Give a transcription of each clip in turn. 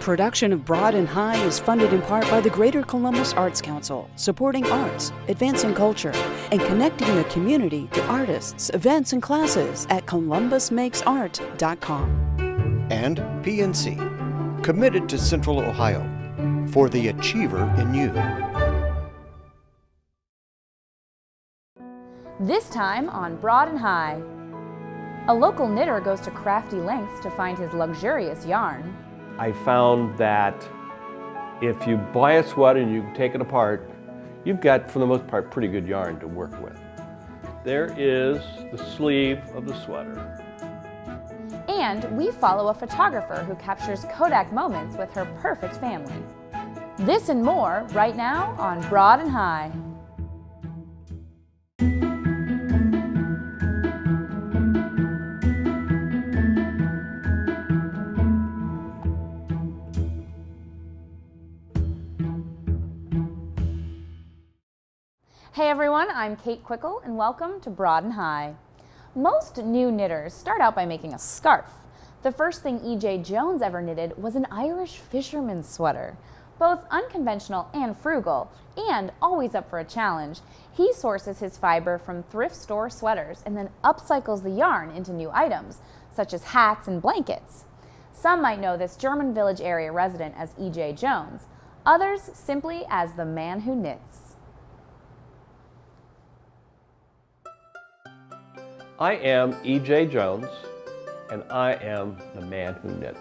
production of Broad and High is funded in part by the Greater Columbus Arts Council, supporting arts, advancing culture, and connecting the community to artists, events, and classes at columbusmakesart.com. And PNC, committed to Central Ohio, for the achiever in you. This time on Broad and High. A local knitter goes to crafty lengths to find his luxurious yarn. I found that if you buy a sweater and you take it apart, you've got, for the most part, pretty good yarn to work with. There is the sleeve of the sweater. And we follow a photographer who captures Kodak moments with her perfect family. This and more right now on Broad and High. Hey everyone, I'm Kate Quickle and welcome to Broad and High. Most new knitters start out by making a scarf. The first thing E.J. Jones ever knitted was an Irish fisherman's sweater. Both unconventional and frugal, and always up for a challenge, he sources his fiber from thrift store sweaters and then upcycles the yarn into new items, such as hats and blankets. Some might know this German Village area resident as E.J. Jones, others simply as the man who knits. I am E.J. Jones, and I am the man who knits.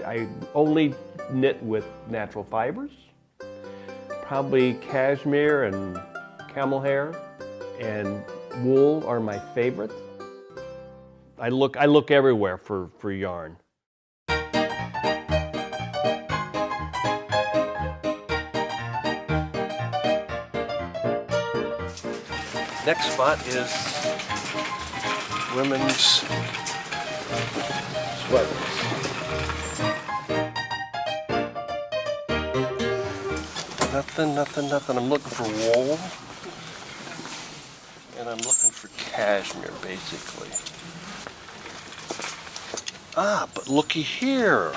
I only knit with natural fibers, probably cashmere and camel hair, and wool are my favorites. I look everywhere for yarn. Next spot is women's sweaters. Nothing. I'm looking for wool, and I'm looking for cashmere, basically. But looky here.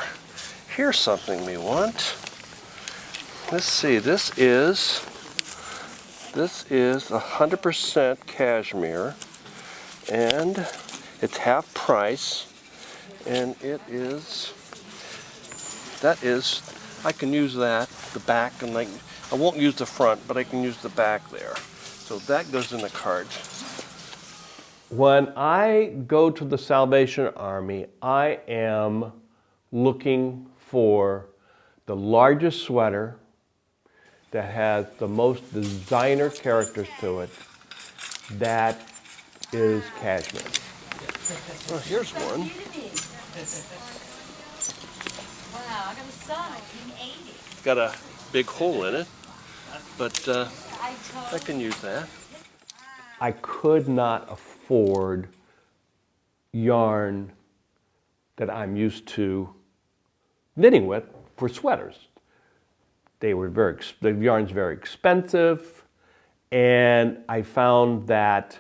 Here's something we want. Let's see, this is 100% cashmere, and it's half price, and I can use that, the back, and I won't use the front, but I can use the back there. So that goes in the cart. When I go to the Salvation Army, I am looking for the largest sweater that has the most designer characters to it. That is cashmere. Well, here's one. Wow, I got a son, 1980. Got a big hole in it, but I can use that. I could not afford yarn that I'm used to knitting with for sweaters. The yarn's very expensive, and I found that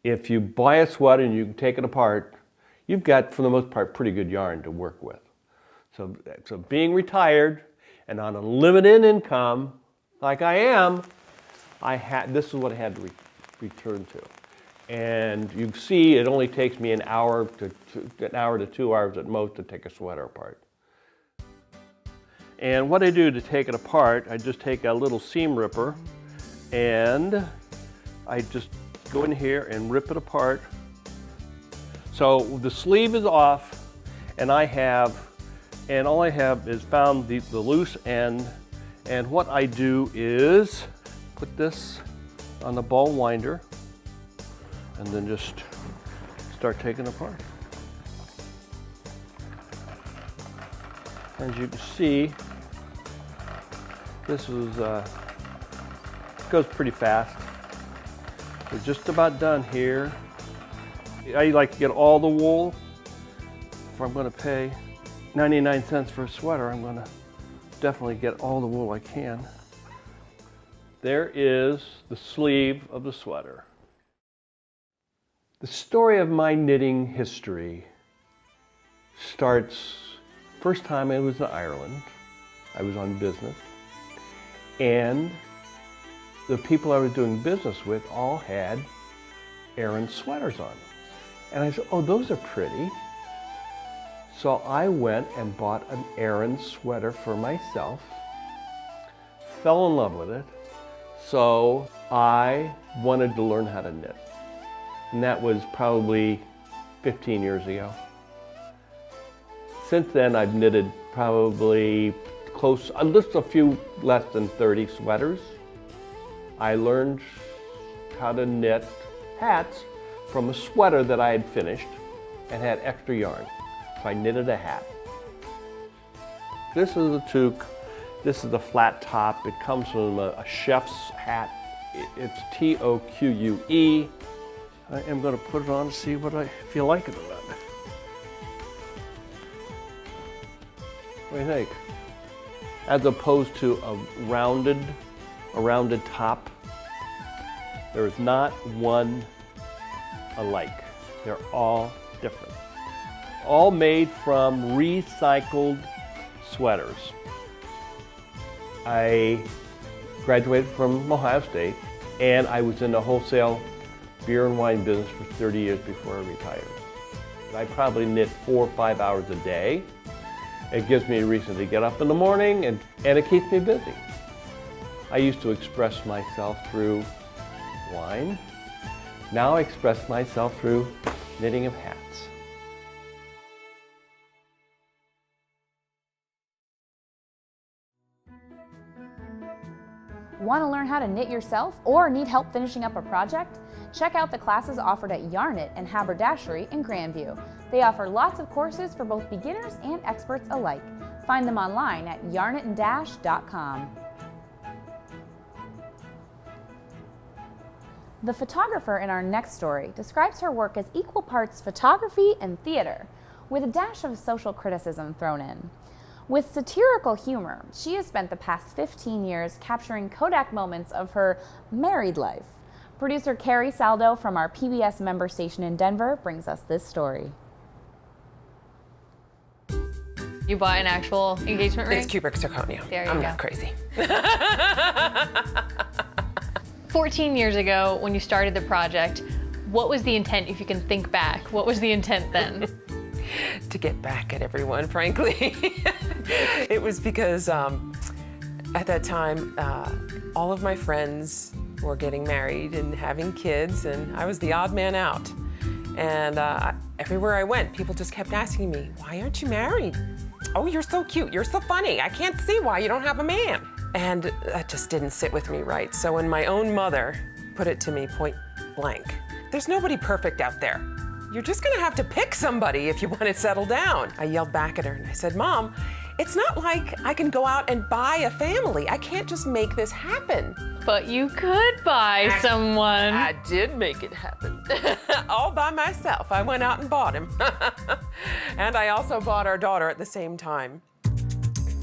if you buy a sweater and you take it apart, you've got, for the most part, pretty good yarn to work with. So being retired and on a limited income, like I am, this is what I had to return to. And you see, it only takes me an hour to 2 hours at most to take a sweater apart. And what I do to take it apart, I just take a little seam ripper and I just go in here and rip it apart. So the sleeve is off, and all I have is found the loose end, and what I do is put this on the ball winder and then just start taking it apart. As you can see, this goes pretty fast. We're just about done here. I like to get all the wool. If I'm going to pay 99 cents for a sweater, I'm going to definitely get all the wool I can. there is the sleeve of the sweater. The story of my knitting history starts, first time I was in Ireland. I was on business, and the people I was doing business with all had Aran sweaters on. And I said, oh, those are pretty. So I went and bought an Aran sweater for myself, fell in love with it. So I wanted to learn how to knit. And that was probably 15 years ago. Since then, I've knitted probably close, just a few less than 30 sweaters. I learned how to knit hats from a sweater that I had finished and had extra yarn. So I knitted a hat. This is a toque. This is the flat top. It comes from a chef's hat. It's T-O-Q-U-E. I am going to put it on to see what I feel like it or not. What do you think? As opposed to a rounded top, there is not one alike. They're all different. All made from recycled sweaters. I graduated from Ohio State, and I was in the wholesale beer and wine business for 30 years before I retired. I probably knit 4 or 5 hours a day. It gives me a reason to get up in the morning, and it keeps me busy. I used to express myself through wine. Now I express myself through knitting of hats. Want to learn how to knit yourself or need help finishing up a project? Check out the classes offered at Yarn-It and Haberdashery in Grandview. They offer lots of courses for both beginners and experts alike. Find them online at yarnitanddash.com. The photographer in our next story describes her work as equal parts photography and theater, with a dash of social criticism thrown in. With satirical humor, she has spent the past 15 years capturing Kodak moments of her married life. Producer Carrie Saldo from our PBS member station in Denver brings us this story. You bought an actual engagement ring? It's Kubrick zirconia. There you I'm go. not crazy. 14 years ago, when you started the project, what was the intent, if you can think back? What was the intent then? To get back at everyone, frankly. It was because at that time, all of my friends were getting married and having kids, and I was the odd man out. And everywhere I went, people just kept asking me, why aren't you married? Oh, you're so cute, you're so funny. I can't see why you don't have a man. And that just didn't sit with me right. So when my own mother put it to me point blank, there's nobody perfect out there. You're just gonna have to pick somebody if you want to settle down. I yelled back at her and I said, Mom, it's not like I can go out and buy a family. I can't just make this happen. But you could buy someone. I did make it happen. All by myself. I went out and bought him. And I also bought our daughter at the same time.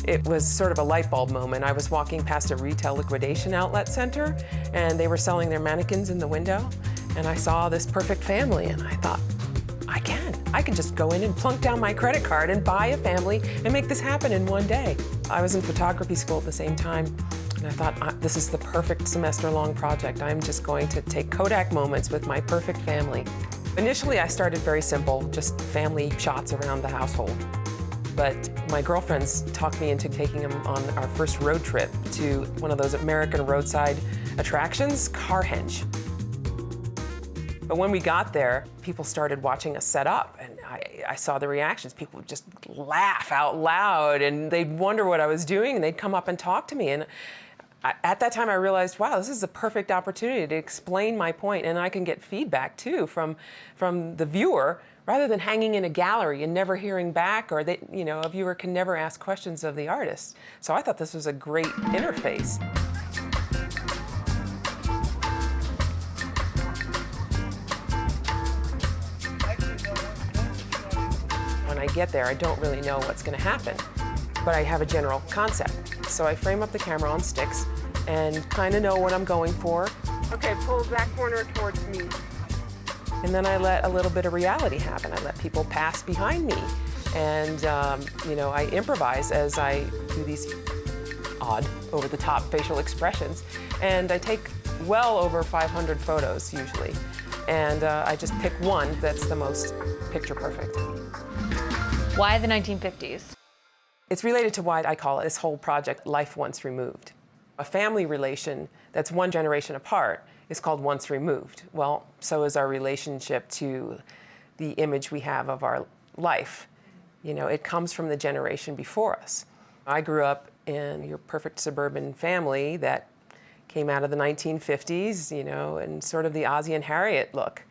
It was sort of a light bulb moment. I was walking past a retail liquidation outlet center, and they were selling their mannequins in the window. And I saw this perfect family, and I thought, I can just go in and plunk down my credit card and buy a family and make this happen in one day. I was in photography school at the same time, and I thought, this is the perfect semester-long project. I'm just going to take Kodak moments with my perfect family. Initially, I started very simple, just family shots around the household. But my girlfriends talked me into taking them on our first road trip to one of those American roadside attractions, Carhenge. But when we got there, people started watching us set up, and I saw the reactions. People would just laugh out loud, and they'd wonder what I was doing, and they'd come up and talk to me. And at that time, I realized, wow, this is a perfect opportunity to explain my point, and I can get feedback, too, from the viewer, rather than hanging in a gallery and never hearing back, or a viewer can never ask questions of the artist. So I thought this was a great interface. When I get there, I don't really know what's going to happen, but I have a general concept. So I frame up the camera on sticks, and kind of know what I'm going for. Okay, pull that corner towards me. And then I let a little bit of reality happen. I let people pass behind me. And, you know, I improvise as I do these odd, over-the-top facial expressions. And I take well over 500 photos, usually. And I just pick one that's the most picture perfect. Why the 1950s? It's related to why I call this whole project Life Once Removed. A family relation that's one generation apart is called Once Removed. Well, so is our relationship to the image we have of our life. You know, it comes from the generation before us. I grew up in your perfect suburban family that came out of the 1950s, you know, and sort of the Ozzie and Harriet look.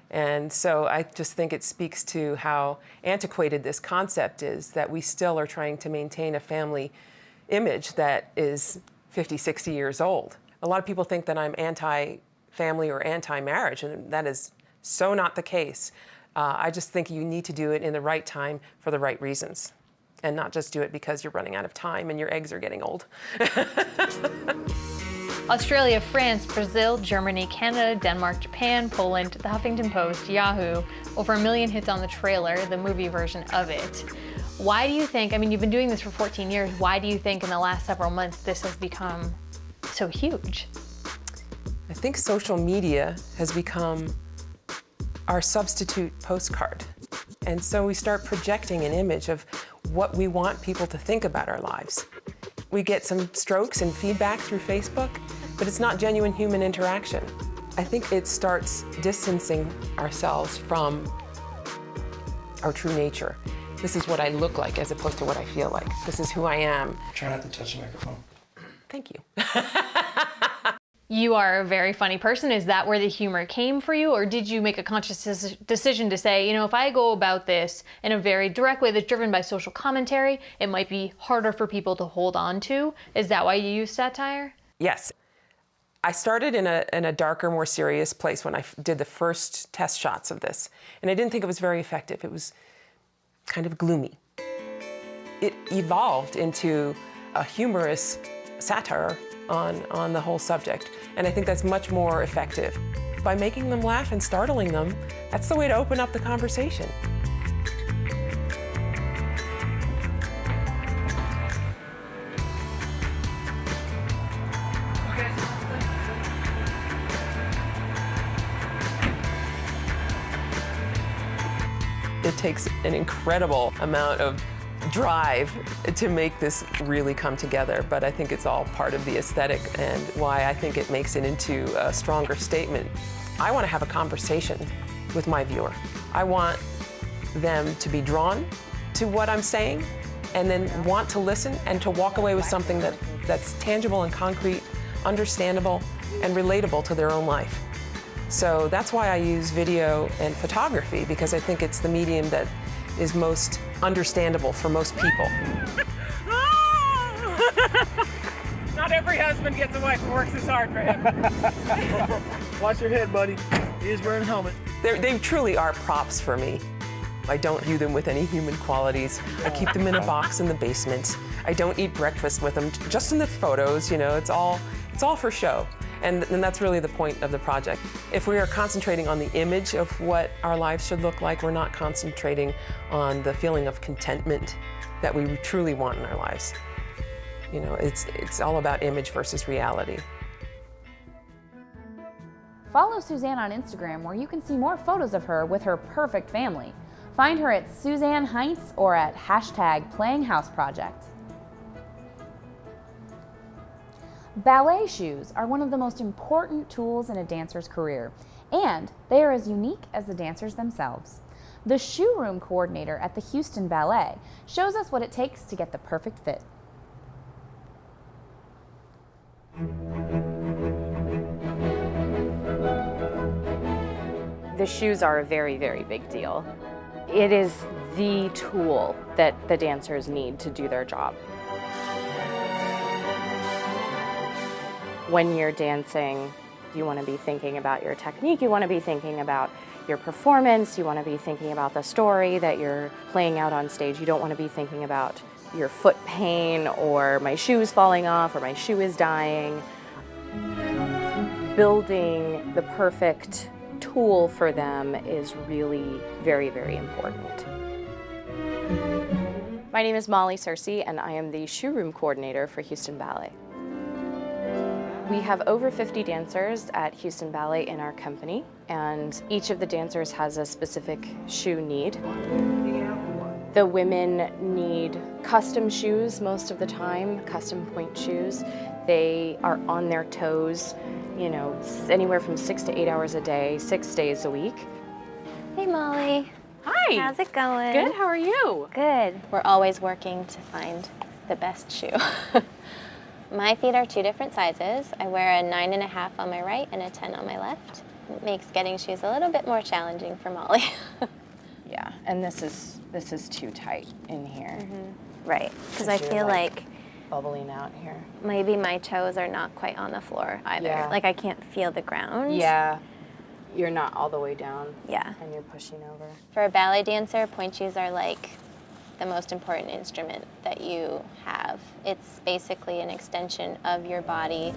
And so I just think it speaks to how antiquated this concept is, that we still are trying to maintain a family image that is 50, 60 years old. A lot of people think that I'm anti-family or anti-marriage, and that is so not the case. I just think you need to do it in the right time for the right reasons, and not just do it because you're running out of time and your eggs are getting old. Australia, France, Brazil, Germany, Canada, Denmark, Japan, Poland, The Huffington Post, Yahoo, over 1 million hits on the trailer, the movie version of it. Why do you think, I mean, you've been doing this for 14 years, why do you think in the last several months this has become so huge? I think social media has become our substitute postcard. And so we start projecting an image of what we want people to think about our lives. We get some strokes and feedback through Facebook, but it's not genuine human interaction. I think it starts distancing ourselves from our true nature. This is what I look like as opposed to what I feel like. This is who I am. Try not to touch the microphone. Thank you. You are a very funny person. Is that where the humor came for you? Or did you make a conscious decision to say, you know, if I go about this in a very direct way that's driven by social commentary, it might be harder for people to hold on to? Is that why you use satire? Yes. I started in a darker, more serious place when I did the first test shots of this. And I didn't think it was very effective. It was kind of gloomy. It evolved into a humorous satire on the whole subject. And I think that's much more effective. By making them laugh and startling them, that's the way to open up the conversation. It takes an incredible amount of drive to make this really come together, but I think it's all part of the aesthetic and why I think it makes it into a stronger statement. I want to have a conversation with my viewer. I want them to be drawn to what I'm saying and then want to listen and to walk away with something that's tangible and concrete, understandable, and relatable to their own life. So that's why I use video and photography, because I think it's the medium that is most understandable for most people. Not every husband gets a wife who works as hard for him. Watch your head, buddy. He is wearing a helmet. They truly are props for me. I don't view them with any human qualities. I keep them in a box in the basement. I don't eat breakfast with them, just in the photos, you know, it's all for show. And that's really the point of the project. If we are concentrating on the image of what our lives should look like, we're not concentrating on the feeling of contentment that we truly want in our lives. You know, it's all about image versus reality. Follow Suzanne on Instagram, where you can see more photos of her with her perfect family. Find her at Suzanne Heinz or at #PlayingHouseProject. Ballet shoes are one of the most important tools in a dancer's career, and they are as unique as the dancers themselves. The shoe room coordinator at the Houston Ballet shows us what it takes to get the perfect fit. The shoes are a very, very big deal. It is the tool that the dancers need to do their job. When you're dancing, you want to be thinking about your technique, you want to be thinking about your performance, you want to be thinking about the story that you're playing out on stage. You don't want to be thinking about your foot pain or my shoe's falling off or my shoe is dying. building the perfect tool for them is really very, very important. My name is Molly Searcy, and I am the shoe room coordinator for Houston Ballet. We have over 50 dancers at Houston Ballet in our company, and each of the dancers has a specific shoe need. The women need custom shoes most of the time, custom point shoes. They are on their toes, you know, anywhere from 6 to 8 hours a day, 6 days a week. Hey, Molly. Hi. How's it going? Good, how are you? Good. We're always working to find the best shoe. My feet are 2 different sizes. I wear a 9.5 on my right and a 10 on my left. It makes getting shoes a little bit more challenging for Molly. Yeah, and this is too tight in here. Right, because I feel like bubbling out here. Maybe my toes are not quite on the floor either. Yeah. Like I can't feel the ground. Yeah, you're not all the way down. Yeah. And you're pushing over. For a ballet dancer, point shoes are like the most important instrument that you have. It's basically an extension of your body.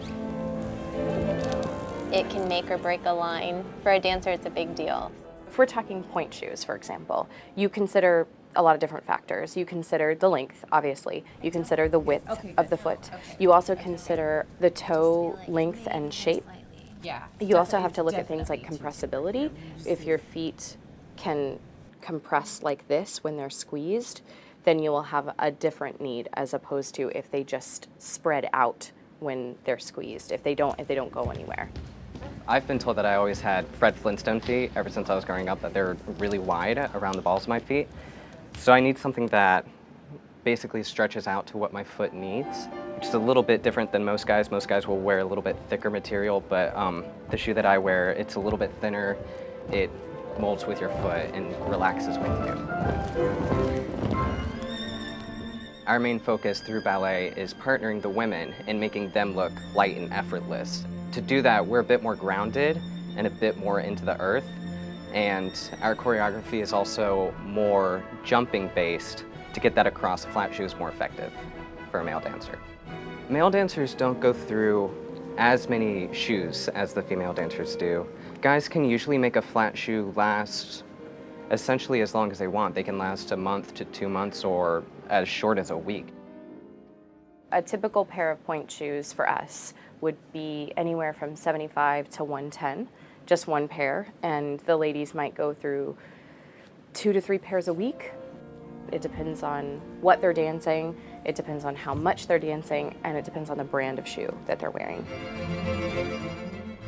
It can make or break a line. For a dancer, it's a big deal. If we're talking point shoes, for example, you consider a lot of different factors. You consider the length, obviously. You consider the width of the foot. You also consider the toe length and shape. Yeah. You also have to look at things like compressibility. If your feet can compress like this when they're squeezed, then you will have a different need as opposed to if they just spread out when they're squeezed, if they don't go anywhere. I've been told that I always had Fred Flintstone feet ever since I was growing up, that they're really wide around the balls of my feet. So I need something that basically stretches out to what my foot needs, which is a little bit different than most guys. Most guys will wear a little bit thicker material, but the shoe that I wear, it's a little bit thinner. It molds with your foot and relaxes with you. Our main focus through ballet is partnering the women and making them look light and effortless. To do that, we're a bit more grounded and a bit more into the earth. And our choreography is also more jumping based to get that across. A flat shoe is more effective for a male dancer. Male dancers don't go through as many shoes as the female dancers do. Guys can usually make a flat shoe last essentially as long as they want. They can last a month to 2 months or as short as a week. A typical pair of point shoes for us would be anywhere from 75 to 110, just one pair, and the ladies might go through 2 to 3 pairs a week. It depends on what they're dancing, it depends on how much they're dancing, and it depends on the brand of shoe that they're wearing.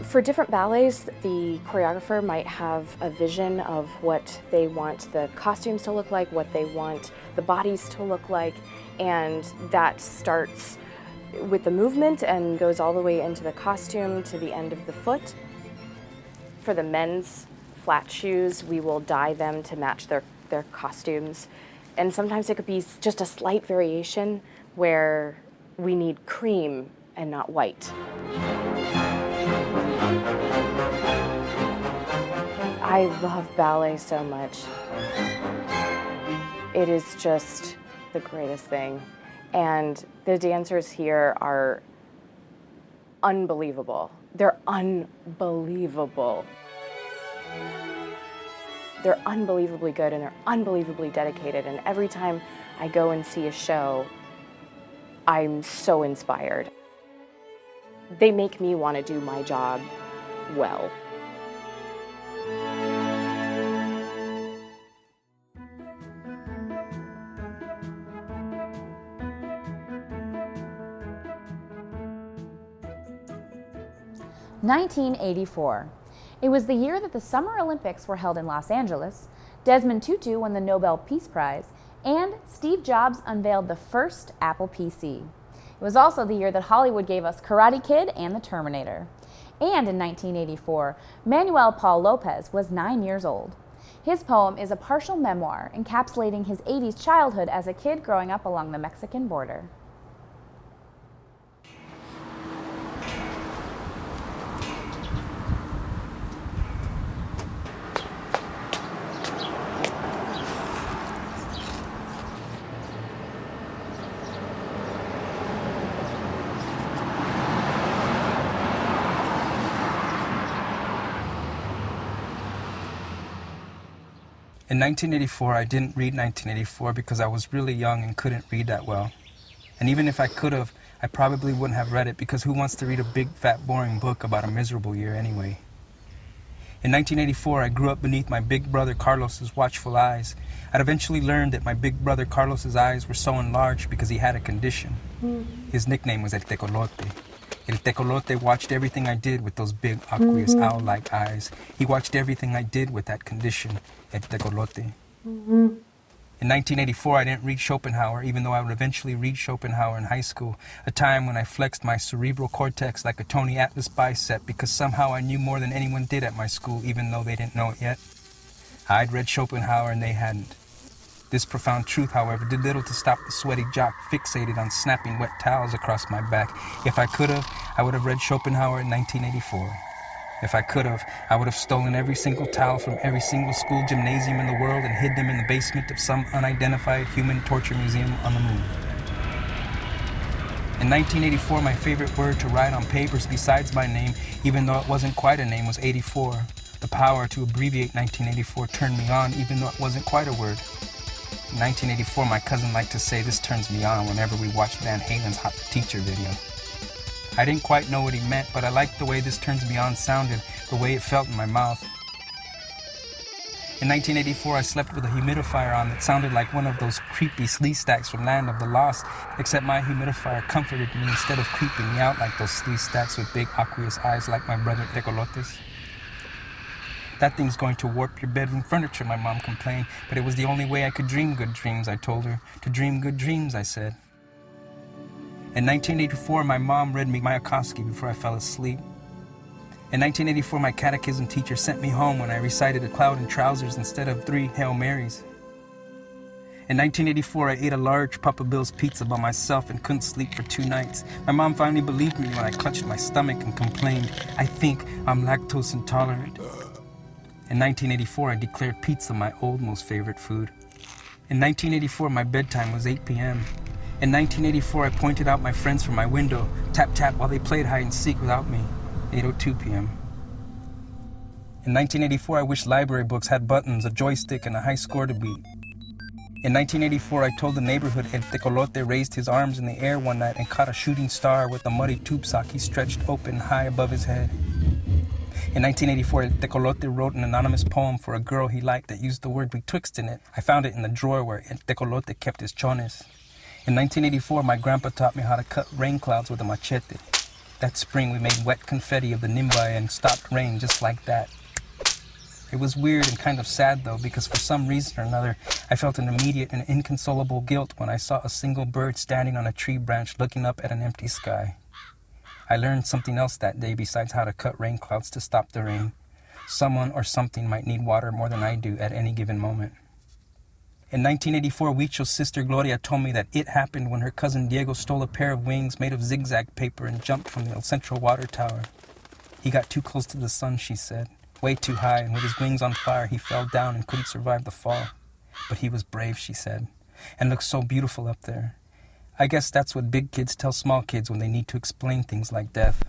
For different ballets, the choreographer might have a vision of what they want the costumes to look like, what they want the bodies to look like, and that starts with the movement and goes all the way into the costume to the end of the foot. For the men's flat shoes, we will dye them to match their costumes. And sometimes it could be just a slight variation where we need cream and not white. I love ballet so much. It is just the greatest thing. And the dancers here are unbelievable. They're unbelievable. They're unbelievably good and they're unbelievably dedicated. And every time I go and see a show, I'm so inspired. They make me want to do my job well. (1984). It was the year that the Summer Olympics were held in Los Angeles, Desmond Tutu won the Nobel Peace Prize, and Steve Jobs unveiled the first Apple PC. It was also the year that Hollywood gave us Karate Kid and The Terminator. And in 1984, Manuel Paul Lopez was 9 years old. His poem is a partial memoir encapsulating his 80s childhood as a kid growing up along the Mexican border. In 1984, I didn't read 1984 because I was really young and couldn't read that well. And even if I could have, I probably wouldn't have read it because who wants to read a big, fat, boring book about a miserable year anyway? In 1984, I grew up beneath my big brother Carlos's watchful eyes. I'd eventually learned that my big brother Carlos's eyes were so enlarged because he had a condition. His nickname was El Tecolote. El Tecolote watched everything I did with those big, aqueous, owl-like eyes. He watched everything I did with that condition, El Tecolote. In 1984, I didn't read Schopenhauer, even though I would eventually read Schopenhauer in high school, a time when I flexed my cerebral cortex like a Tony Atlas bicep because somehow I knew more than anyone did at my school, even though they didn't know it yet. I'd read Schopenhauer and they hadn't. This profound truth, however, did little to stop the sweaty jock fixated on snapping wet towels across my back. If I could have, I would have read Schopenhauer in 1984. If I could have, I would have stolen every single towel from every single school gymnasium in the world and hid them in the basement of some unidentified human torture museum on the moon. In 1984, my favorite word to write on papers besides my name, even though it wasn't quite a name, was 84. The power to abbreviate 1984 turned me on, even though it wasn't quite a word. In 1984, my cousin liked to say this turns me on whenever we watched Van Halen's Hot for Teacher video. I didn't quite know what he meant, but I liked the way this turns me on sounded, the way it felt in my mouth. In 1984, I slept with a humidifier on that sounded like one of those creepy slee stacks from Land of the Lost, except my humidifier comforted me instead of creeping me out like those slee stacks with big aqueous eyes like my brother Tecolotes. That thing's going to warp your bedroom furniture, my mom complained, but it was the only way I could dream good dreams, I told her. To dream good dreams, I said. In 1984, my mom read me Mayakovsky before I fell asleep. In 1984, my catechism teacher sent me home when I recited A Cloud in Trousers instead of 3 Hail Marys. In 1984, I ate a large Papa Bill's pizza by myself and couldn't sleep for 2 nights. My mom finally believed me when I clutched my stomach and complained, I think I'm lactose intolerant. In 1984, I declared pizza my old most favorite food. In 1984, my bedtime was 8 p.m. In 1984, I pointed out my friends from my window, tap tap while they played hide and seek without me, 8:02 p.m. In 1984, I wished library books had buttons, a joystick, and a high score to beat. In 1984, I told the neighborhood El Tecolote raised his arms in the air one night and caught a shooting star with a muddy tube sock he stretched open high above his head. In 1984, El Tecolote wrote an anonymous poem for a girl he liked that used the word betwixt in it. I found it in the drawer where El Tecolote kept his chones. In 1984, my grandpa taught me how to cut rain clouds with a machete. That spring, we made wet confetti of the nimbai and stopped rain just like that. It was weird and kind of sad, though, because for some reason or another, I felt an immediate and inconsolable guilt when I saw a single bird standing on a tree branch looking up at an empty sky. I learned something else that day besides how to cut rain clouds to stop the rain. Someone or something might need water more than I do at any given moment. In 1984, Huicho's sister Gloria told me that it happened when her cousin Diego stole a pair of wings made of zigzag paper and jumped from the El Centro water tower. He got too close to the sun, she said, way too high, and with his wings on fire, he fell down and couldn't survive the fall. But he was brave, she said, and looked so beautiful up there. I guess that's what big kids tell small kids when they need to explain things like death.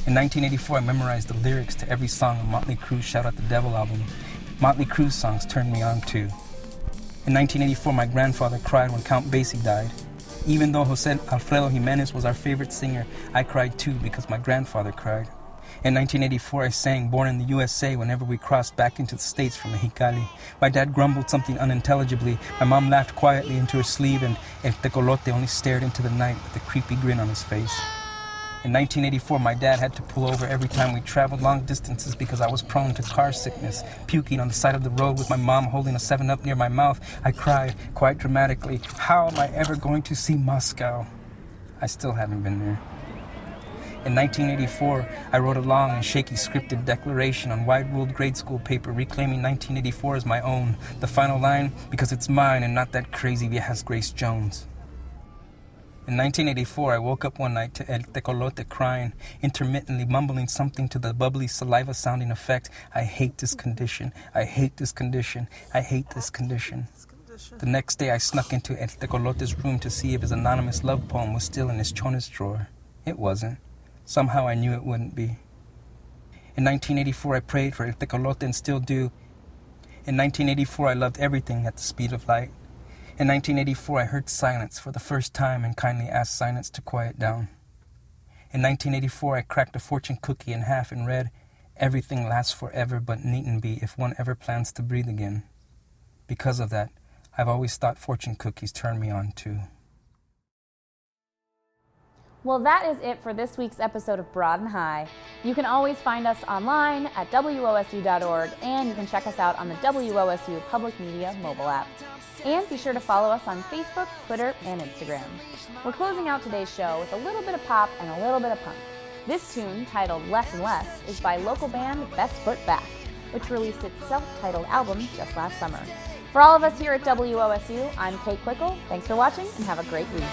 In 1984, I memorized the lyrics to every song on Motley Crue's Shout at the Devil album. Motley Crue's songs turned me on, too. In 1984, my grandfather cried when Count Basie died. Even though Jose Alfredo Jimenez was our favorite singer, I cried too because my grandfather cried. In 1984, I sang Born in the USA whenever we crossed back into the States from Mexicali. My dad grumbled something unintelligibly. My mom laughed quietly into her sleeve, and El Tecolote only stared into the night with a creepy grin on his face. In 1984, my dad had to pull over every time we traveled long distances because I was prone to car sickness, puking on the side of the road with my mom holding a 7-Up near my mouth. I cried, quite dramatically, how am I ever going to see Moscow? I still haven't been there. In 1984, I wrote a long and shaky scripted declaration on wide-ruled grade school paper reclaiming 1984 as my own. The final line, because it's mine and not that crazy viejas Grace Jones. In 1984, I woke up one night to El Tecolote crying, intermittently mumbling something to the bubbly saliva-sounding effect, I hate this condition, I hate this condition, I hate this condition. The next day, I snuck into El Tecolote's room to see if his anonymous love poem was still in his chones drawer. It wasn't. Somehow I knew it wouldn't be. In 1984, I prayed for El Tecolote and still do. In 1984, I loved everything at the speed of light. In 1984, I heard silence for the first time and kindly asked silence to quiet down. In 1984, I cracked a fortune cookie in half and read, "Everything lasts forever but needn't be if one ever plans to breathe again." Because of that, I've always thought fortune cookies turned me on too. Well, that is it for this week's episode of Broad and High. You can always find us online at WOSU.org, and you can check us out on the WOSU Public Media mobile app. And be sure to follow us on Facebook, Twitter, and Instagram. We're closing out today's show with a little bit of pop and a little bit of punk. This tune, titled Less and Less, is by local band Best Foot Back, which released its self-titled album just last summer. For all of us here at WOSU, I'm Kate Quickle. Thanks for watching and have a great week.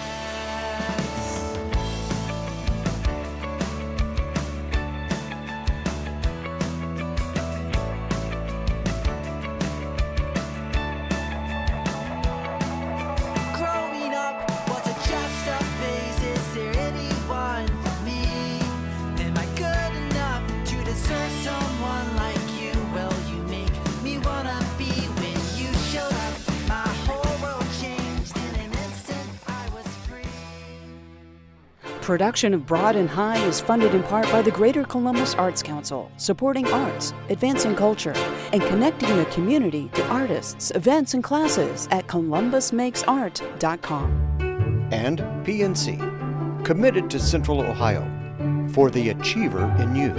Production of Broad and High is funded in part by the Greater Columbus Arts Council, supporting arts, advancing culture, and connecting the community to artists, events, and classes at columbusmakesart.com. And PNC, committed to Central Ohio, for the achiever in you.